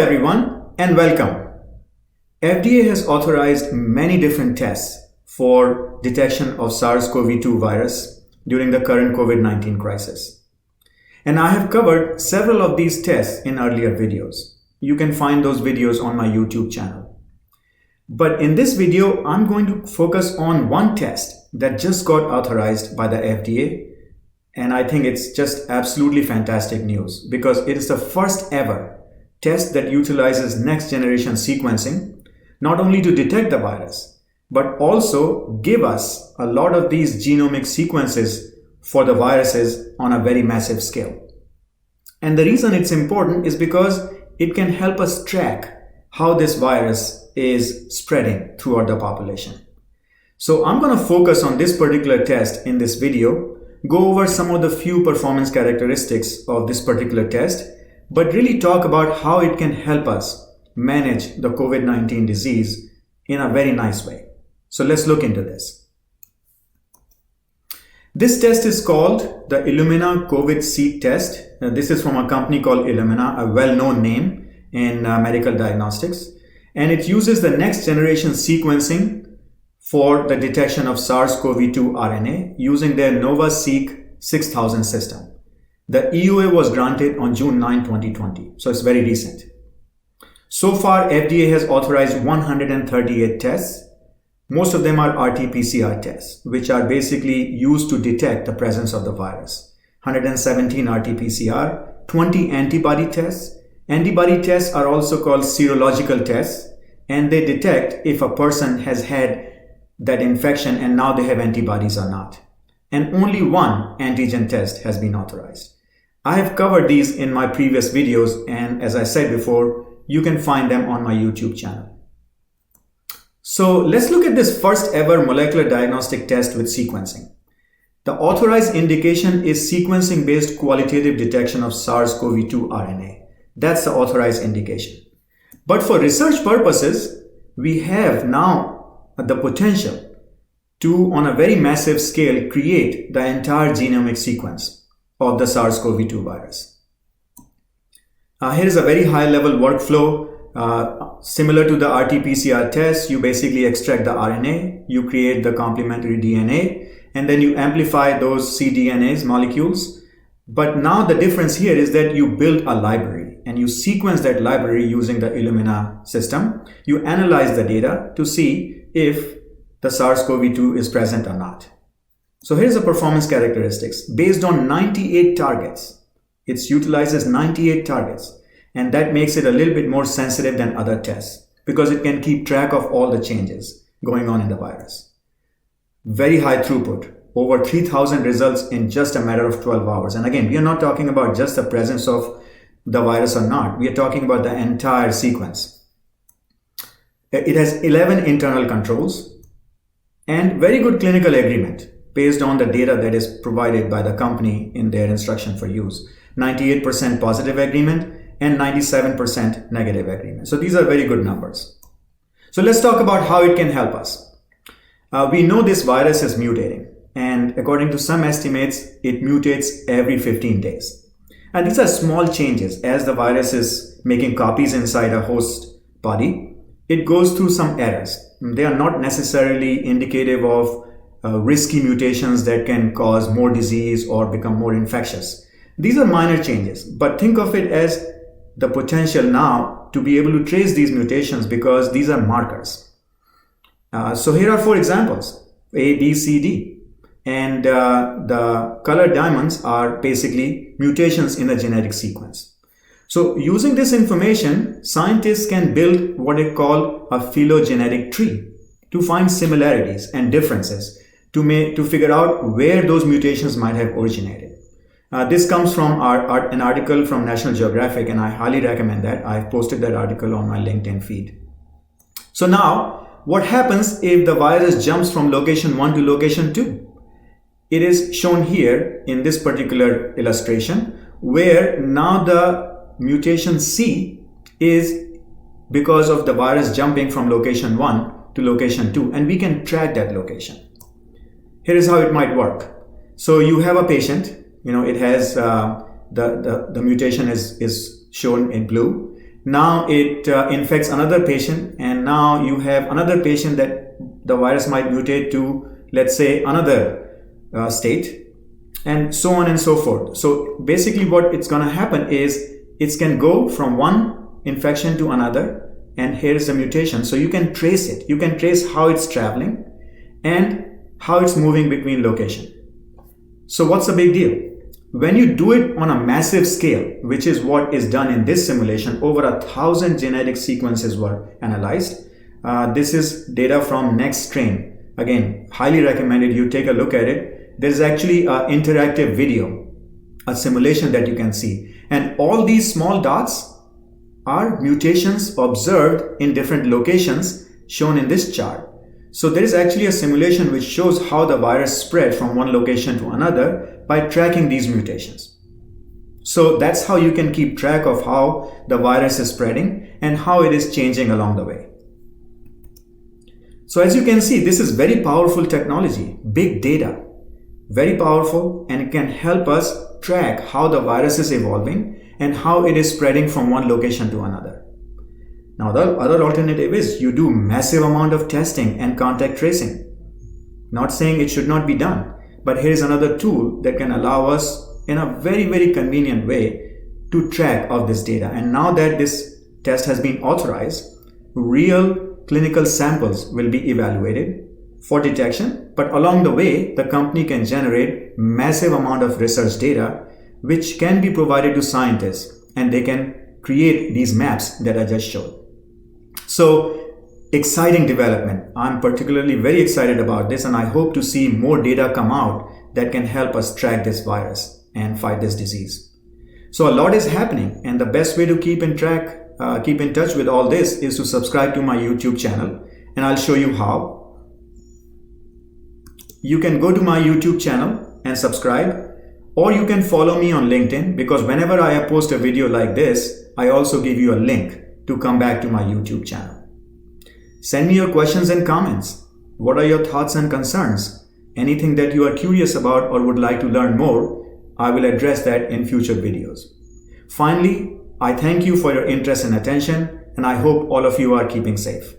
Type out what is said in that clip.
everyone, and welcome. FDA has authorized many different tests for detection of SARS-CoV-2 virus during the current COVID-19 crisis. And I have covered several of these tests in earlier videos. You can find those videos on my YouTube channel. But in this video, I'm going to focus on one test that just got authorized by the FDA. And I think it's just absolutely fantastic news because it is the first ever test that utilizes next generation sequencing, not only to detect the virus, but also give us a lot of these genomic sequences for the viruses on a very massive scale. And the reason it's important is because it can help us track how this virus is spreading throughout the population. So I'm going to focus on this particular test in this video, go over some of the few performance characteristics of this particular test, but really talk about how it can help us manage the COVID-19 disease in a very nice way. So let's look into this. This test is called the Illumina COVID-Seq test. This is from a company called Illumina, a well-known name in medical diagnostics. And it uses the next generation sequencing for the detection of SARS-CoV-2 RNA using their NovaSeq 6000 system. The EUA was granted on June 9, 2020, so it's very recent. So far, FDA has authorized 138 tests. Most of them are RT-PCR tests, which are basically used to detect the presence of the virus. 117 RT-PCR, 20 antibody tests. Antibody tests are also called serological tests, and they detect if a person has had that infection and now they have antibodies or not. And only one antigen test has been authorized. I have covered these in my previous videos, and as I said before, you can find them on my YouTube channel. So let's look at this first ever molecular diagnostic test with sequencing. The authorized indication is sequencing based qualitative detection of SARS-CoV-2 RNA. That's the authorized indication. But for research purposes, we have now the potential to, on a very massive scale, create the entire genomic sequence of the SARS-CoV-2 virus. Here is a very high level workflow. Similar to the RT-PCR test, you basically extract the RNA, you create the complementary DNA, and then you amplify those cDNAs molecules. But now the difference here is that you build a library and you sequence that library using the Illumina system. You analyze the data to see if the SARS-CoV-2 is present or not. So here's the performance characteristics. Based on 98 targets, it utilizes 98 targets, and that makes it a little bit more sensitive than other tests because it can keep track of all the changes going on in the virus. Very high throughput, over 3,000 results in just a matter of 12 hours. And again, we are not talking about just the presence of the virus or not. We are talking about the entire sequence. It has 11 internal controls and very good clinical agreement based on the data that is provided by the company in their instruction for use. 98% positive agreement and 97% negative agreement. So these are very good numbers. So let's talk about how it can help us. We know this virus is mutating, and according to some estimates, it mutates every 15 days. And these are small changes. As the virus is making copies inside a host body, it goes through some errors. They are not necessarily indicative of risky mutations that can cause more disease or become more infectious. These are minor changes, but think of it as the potential now to be able to trace these mutations because these are markers. So here are 4 examples, A, B, C, D. And the colored diamonds are basically mutations in the genetic sequence. So using this information, scientists can build what they call a phylogenetic tree to find similarities and differences to figure out where those mutations might have originated. This comes from an article from National Geographic, and I highly recommend that. I've posted that article on my LinkedIn feed. So now, what happens if the virus jumps from location 1 to location 2? It is shown here in this particular illustration, where now the mutation C is because of the virus jumping from location 1 to location 2, and we can track that location. Here is how it might work. So you have a patient, it has the mutation is shown in blue, Now it infects another patient, and now you have another patient that the virus might mutate to, let's say, another state, and so on and so forth. So basically what it's going to happen is it can go from one infection to another, and here's the mutation. So you can trace it. You can trace how it's traveling and how it's moving between location. So what's the big deal? When you do it on a massive scale, which is what is done in this simulation, over 1,000 genetic sequences were analyzed. This is data from NextStrain. Again, highly recommended you take a look at it. There's actually an interactive video, a simulation that you can see. And all these small dots are mutations observed in different locations shown in this chart. So there is actually a simulation which shows how the virus spread from one location to another by tracking these mutations. So that's how you can keep track of how the virus is spreading and how it is changing along the way. So as you can see, this is very powerful technology, big data, very powerful, and it can help us track how the virus is evolving and how it is spreading from one location to another. Now the other alternative is you do massive amount of testing and contact tracing. Not saying it should not be done, but here is another tool that can allow us in a very, very convenient way to track of this data. And now that this test has been authorized, real clinical samples will be evaluated for detection, but along the way, the company can generate massive amount of research data which can be provided to scientists, and they can create these maps that I just showed. So exciting development. I'm particularly very excited about this, and I hope to see more data come out that can help us track this virus and fight this disease. So a lot is happening, and the best way to keep in touch with all this is to subscribe to my YouTube channel, and I'll show you how. You can go to my YouTube channel and subscribe, or you can follow me on LinkedIn, because whenever I post a video like this, I also give you a link to come back to my YouTube channel. Send me your questions and comments. What are your thoughts and concerns? Anything that you are curious about or would like to learn more, I will address that in future videos. Finally, I thank you for your interest and attention, and I hope all of you are keeping safe.